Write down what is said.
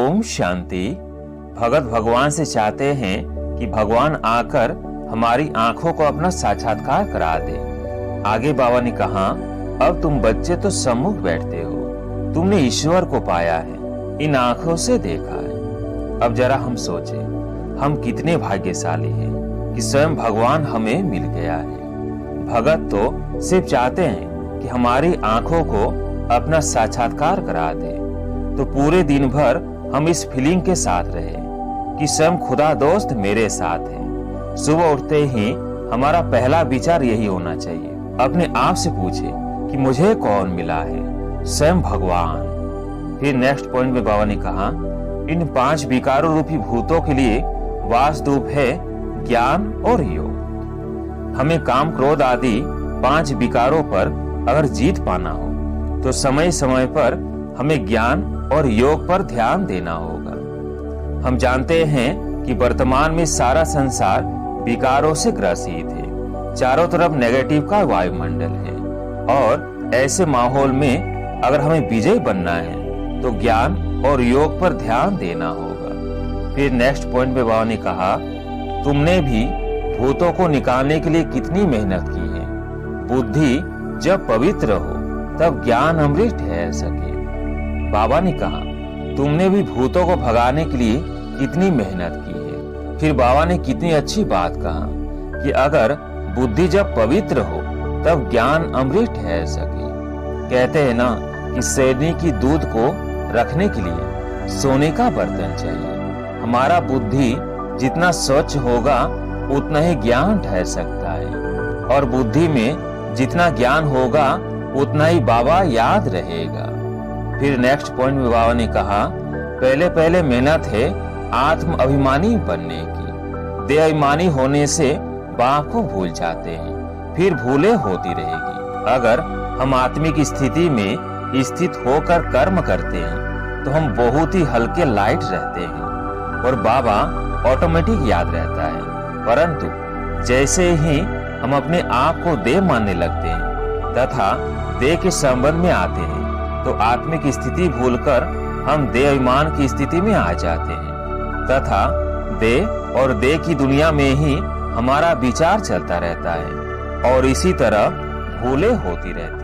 ओम शांति। भगत भगवान से चाहते हैं कि भगवान आकर हमारी आंखों को अपना साक्षात्कार करा दे। आगे बाबा ने कहा, अब तुम बच्चे तो सम्मुख बैठते हो, तुमने ईश्वर को पाया है, इन आंखों से देखा है। अब जरा हम सोचे, हम कितने भाग्यशाली हैं कि स्वयं भगवान हमें मिल गया है। भगत तो सिर्फ चाहते हैं कि हमारी आंखों को अपना साक्षात्कार करा दे, तो पूरे दिन भर हम इस फीलिंग के साथ रहे कि स्वयं खुदा दोस्त मेरे साथ है। सुबह उठते ही हमारा पहला विचार यही होना चाहिए, अपने आप से पूछे कि मुझे कौन मिला है, स्वयं भगवान। फिर नेक्स्ट पॉइंट में बाबा ने कहा, इन 5 विकारों रूपी भूतों के लिए वास्तुप है ज्ञान और योग। हमें काम क्रोध आदि 5 विकारों पर अगर जीत पाना हो तो समय समय पर हमें ज्ञान और योग पर ध्यान देना होगा। हम जानते हैं कि वर्तमान में सारा संसार विकारों से ग्रसित है, चारों तरफ नेगेटिव का वायुमंडल है, और ऐसे माहौल में अगर हमें विजय बनना है तो ज्ञान और योग पर ध्यान देना होगा। फिर नेक्स्ट पॉइंट पे बाबा ने कहा, तुमने भी भूतों को निकालने के लिए कितनी मेहनत की है। बुद्धि जब पवित्र हो तब ज्ञान अमृत ठहर सके। बाबा ने कहा, तुमने भी भूतों को भगाने के लिए कितनी मेहनत की है। फिर बाबा ने कितनी अच्छी बात कहा कि अगर बुद्धि जब पवित्र हो तब ज्ञान अमृत ठहर सके। कहते हैं ना कि शेरनी की दूध को रखने के लिए सोने का बर्तन चाहिए। हमारा बुद्धि जितना स्वच्छ होगा उतना ही ज्ञान ठहर सकता है, और बुद्धि में जितना ज्ञान होगा उतना ही बाबा याद रहेगा। फिर नेक्स्ट पॉइंट में बाबा ने कहा, पहले पहले मेहनत है आत्म अभिमानी बनने की। देह अभिमानी होने से बाप को भूल जाते हैं, फिर भूले होती रहेगी। अगर हम आत्मिक स्थिति में स्थित होकर कर्म करते हैं तो हम बहुत ही हल्के लाइट रहते हैं और बाबा ऑटोमेटिक याद रहता है। परंतु जैसे ही हम अपने आप को देह मानने लगते हैं तथा देह के संबंध में आते हैं तो आत्मिक स्थिति भूलकर हम देह अभिमान की स्थिति में आ जाते हैं, तथा देह और देह की दुनिया में ही हमारा विचार चलता रहता है और इसी तरह भूले होती रहती है।